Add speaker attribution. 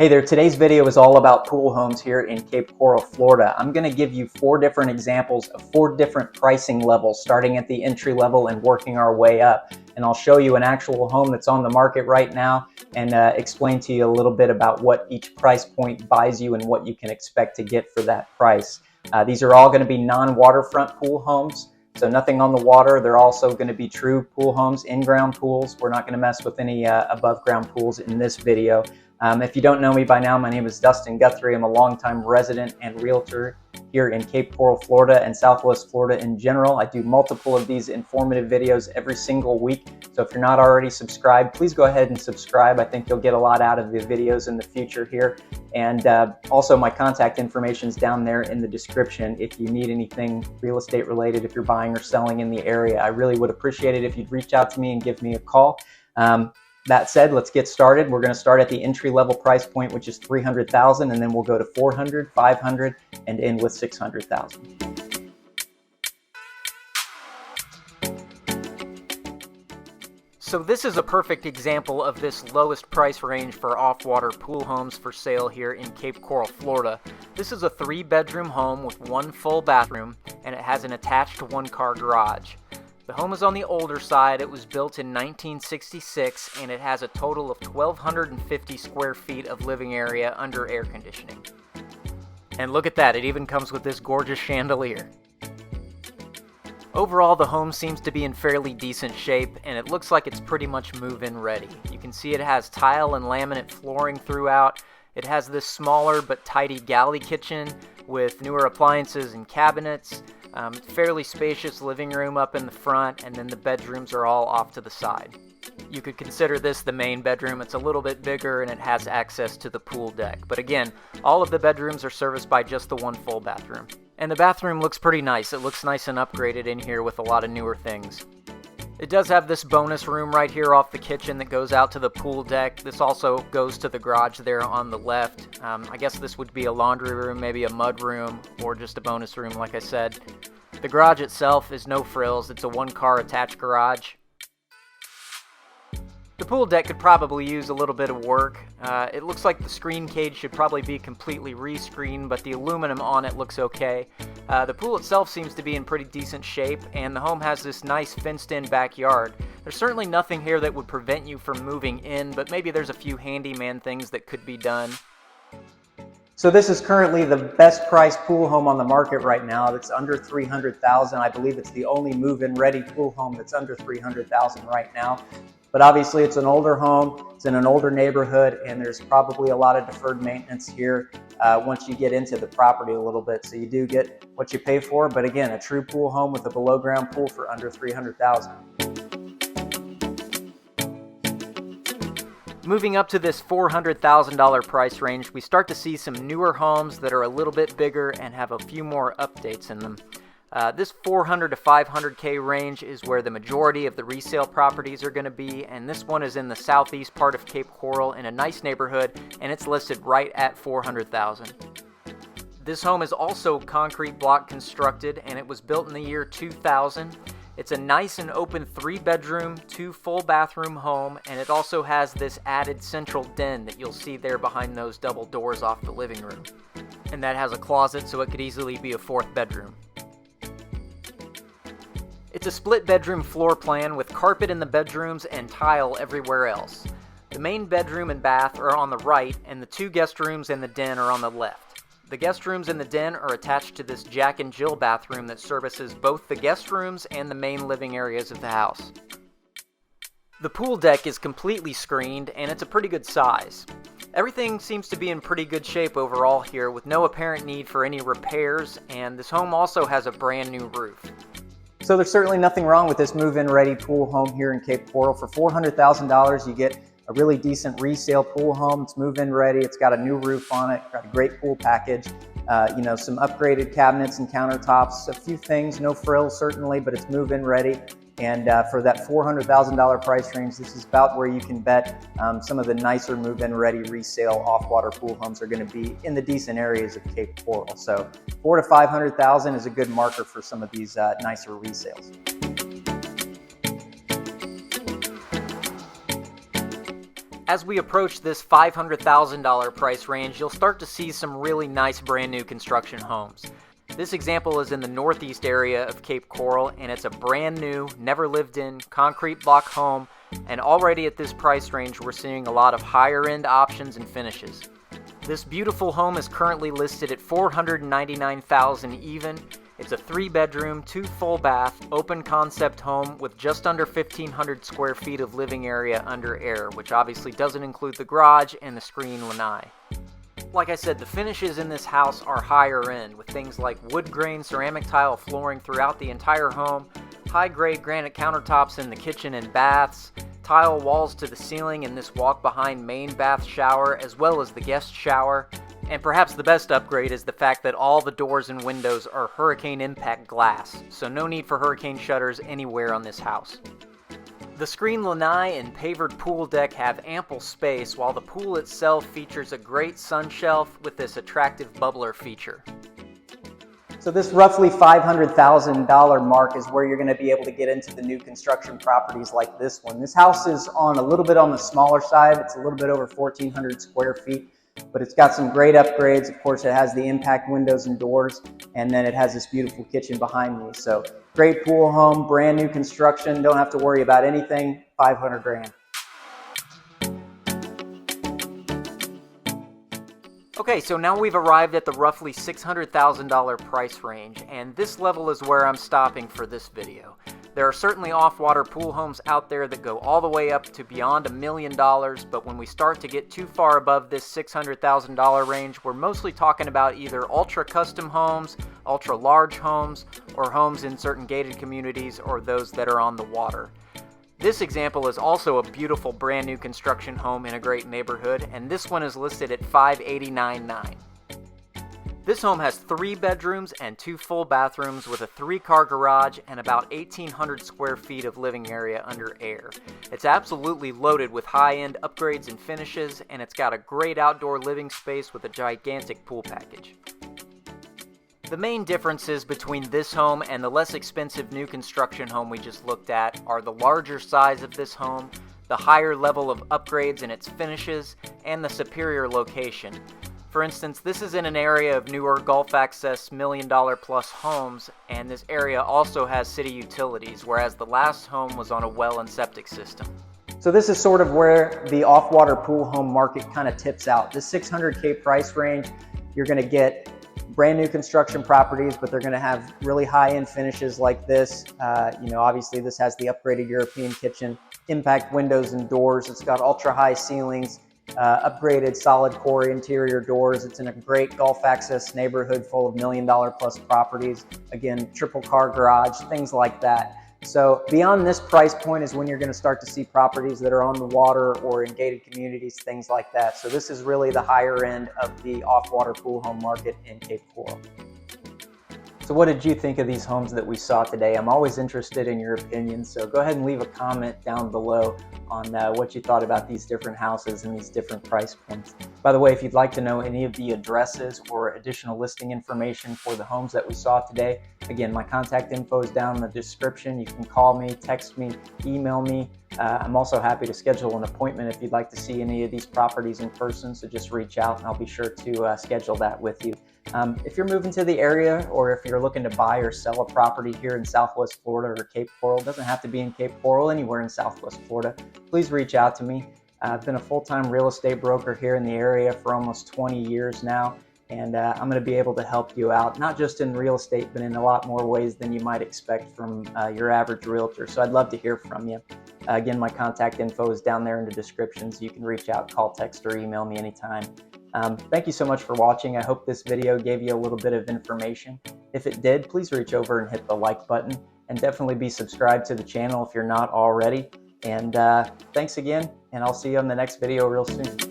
Speaker 1: Hey there, today's video is all about pool homes here in Cape Coral, Florida. I'm going to give you 4 different examples of 4 different pricing levels, starting at the entry level and working our way up. And I'll show you an actual home that's on the market right now and explain to you a little bit about what each price point buys you and what you can expect to get for that price. These are all going to be non-waterfront pool homes. So nothing on the water. They're also going to be true pool homes, in-ground pools. We're not going to mess with any above-ground pools in this video. If you don't know me by now, my name is Dustin Guthrie. I'm a longtime resident and realtor here in Cape Coral, Florida and Southwest Florida in general. I do multiple of these informative videos every single week. So if you're not already subscribed, please go ahead and subscribe. I think you'll get a lot out of the videos in the future here. And also my contact information is down there in the description if you need anything real estate related, if you're buying or selling in the area. I really would appreciate it if you'd reach out to me and give me a call. That said, let's get started. We're going to start at the entry-level price point, which is $300,000, and then we'll go to $400,000, $500,000, and end with $600,000.
Speaker 2: So this is a perfect example of this lowest price range for off-water pool homes for sale here in Cape Coral, Florida. This is a 3-bedroom home with 1 full bathroom, and it has an attached 1-car garage. The home is on the older side. It was built in 1966, and it has a total of 1,250 square feet of living area under air conditioning. And look at that, it even comes with this gorgeous chandelier. Overall, the home seems to be in fairly decent shape, and it looks like it's pretty much move-in ready. You can see it has tile and laminate flooring throughout. It has this smaller but tidy galley kitchen with newer appliances and cabinets. Fairly spacious living room up in the front, and then the bedrooms are all off to the side. You could consider this the main bedroom. It's a little bit bigger and it has access to the pool deck. But again, all of the bedrooms are serviced by just the 1 full bathroom. And the bathroom looks pretty nice. It looks nice and upgraded in here with a lot of newer things. It does have this bonus room right here off the kitchen that goes out to the pool deck. This also goes to the garage there on the left. I guess this would be a laundry room, maybe a mud room, or just a bonus room like I said. The garage itself is no frills. It's a 1-car attached garage. The pool deck could probably use a little bit of work. It looks like the screen cage should probably be completely rescreened, but the aluminum on it looks okay. The pool itself seems to be in pretty decent shape, and the home has this nice fenced-in backyard. There's certainly nothing here that would prevent you from moving in, but maybe there's a few handyman things that could be done.
Speaker 1: So this is currently the best priced pool home on the market right now. It's under $300,000. I believe it's the only move-in ready pool home that's under $300,000 right now. But obviously it's an older home, it's in an older neighborhood, and there's probably a lot of deferred maintenance here once you get into the property a little bit. So you do get what you pay for, but again, a true pool home with a below ground pool for under $300,000.
Speaker 2: Moving up to this $400,000 price range, we start to see some newer homes that are a little bit bigger and have a few more updates in them. This $400,000 to $500,000 range is where the majority of the resale properties are going to be, and this one is in the southeast part of Cape Coral in a nice neighborhood, and it's listed right at $400,000. This home is also concrete block constructed, and it was built in the year 2000. It's a nice and open 3-bedroom, 2 full bathroom home, and it also has this added central den that you'll see there behind those double doors off the living room. And that has a closet, so it could easily be a 4th bedroom. It's a split bedroom floor plan with carpet in the bedrooms and tile everywhere else. The main bedroom and bath are on the right, and the 2 guest rooms and the den are on the left. The guest rooms and the den are attached to this Jack and Jill bathroom that services both the guest rooms and the main living areas of the house. The pool deck is completely screened, and it's a pretty good size. Everything seems to be in pretty good shape overall here, with no apparent need for any repairs, and this home also has a brand new roof.
Speaker 1: So there's certainly nothing wrong with this move-in ready pool home here in Cape Coral. For $400,000, you get a really decent resale pool home. It's move-in ready. It's got a new roof on it. Got a great pool package. Some upgraded cabinets and countertops. A few things, no frills certainly, but it's move-in ready. And for that $400,000 price range, this is about where you can bet some of the nicer move-in ready resale off-water pool homes are going to be in the decent areas of Cape Coral. So $400,000 to $500,000 is a good marker for some of these nicer resales.
Speaker 2: As we approach this $500,000 price range, you'll start to see some really nice brand new construction homes. This example is in the northeast area of Cape Coral, and it's a brand new, never lived in, concrete block home, and already at this price range we're seeing a lot of higher end options and finishes. This beautiful home is currently listed at $499,000 even. It's a 3-bedroom, 2 full bath, open concept home with just under 1,500 square feet of living area under air, which obviously doesn't include the garage and the screen lanai. Like I said, the finishes in this house are higher end, with things like wood grain ceramic tile flooring throughout the entire home, high-grade granite countertops in the kitchen and baths, tile walls to the ceiling in this walk-behind main bath shower, as well as the guest shower. And perhaps the best upgrade is the fact that all the doors and windows are hurricane impact glass, so no need for hurricane shutters anywhere on this house. The screen lanai and pavered pool deck have ample space, while the pool itself features a great sun shelf with this attractive bubbler feature.
Speaker 1: So this roughly $500,000 mark is where you're going to be able to get into the new construction properties like this one. This house is on a little bit on the smaller side. It's a little bit over 1,400 square feet, but it's got some great upgrades. Of course, it has the impact windows and doors, and then it has this beautiful kitchen behind me. So great pool home, brand new construction. Don't have to worry about anything. 500 grand.
Speaker 2: Okay, so now we've arrived at the roughly $600,000 price range, and this level is where I'm stopping for this video. There are certainly off-water pool homes out there that go all the way up to beyond $1 million, but when we start to get too far above this $600,000 range, we're mostly talking about either ultra-custom homes, ultra-large homes, or homes in certain gated communities or those that are on the water. This example is also a beautiful brand new construction home in a great neighborhood, and this one is listed at $589,900. This home has 3 bedrooms and 2 full bathrooms with a 3-car garage and about 1,800 square feet of living area under air. It's absolutely loaded with high-end upgrades and finishes, and it's got a great outdoor living space with a gigantic pool package. The main differences between this home and the less expensive new construction home we just looked at are the larger size of this home, the higher level of upgrades in its finishes, and the superior location. For instance, this is in an area of newer Gulf access $1 million plus homes, and this area also has city utilities, whereas the last home was on a well and septic system.
Speaker 1: So this is sort of where the off-water pool home market kind of tips out. This $600K price range, you're going to get brand new construction properties, but they're going to have really high-end finishes like this. Obviously this has the upgraded European kitchen, impact windows and doors. It's got ultra-high ceilings, upgraded solid core interior doors. It's in a great Gulf access neighborhood full of $1 million plus properties. Again, triple car garage, things like that. So beyond this price point is when you're going to start to see properties that are on the water or in gated communities, things like that. So this is really the higher end of the off-water pool home market in Cape Coral. So what did you think of these homes that we saw today? I'm always interested in your opinion, so go ahead and leave a comment down below on what you thought about these different houses and these different price points. By the way, if you'd like to know any of the addresses or additional listing information for the homes that we saw today, again, my contact info is down in the description. You can call me, text me, email me. I'm also happy to schedule an appointment if you'd like to see any of these properties in person, so just reach out and I'll be sure to schedule that with you. If you're moving to the area or if you're looking to buy or sell a property here in Southwest Florida or Cape Coral, it doesn't have to be in Cape Coral, anywhere in Southwest Florida, please reach out to me. I've been a full-time real estate broker here in the area for almost 20 years now, and I'm going to be able to help you out, not just in real estate, but in a lot more ways than you might expect from your average realtor. So I'd love to hear from you. Again, my contact info is down there in the description, so you can reach out, call, text, or email me anytime. Thank you so much for watching. I hope this video gave you a little bit of information. If it did, please reach over and hit the like button, and definitely be subscribed to the channel if you're not already. And thanks again, and I'll see you on the next video real soon.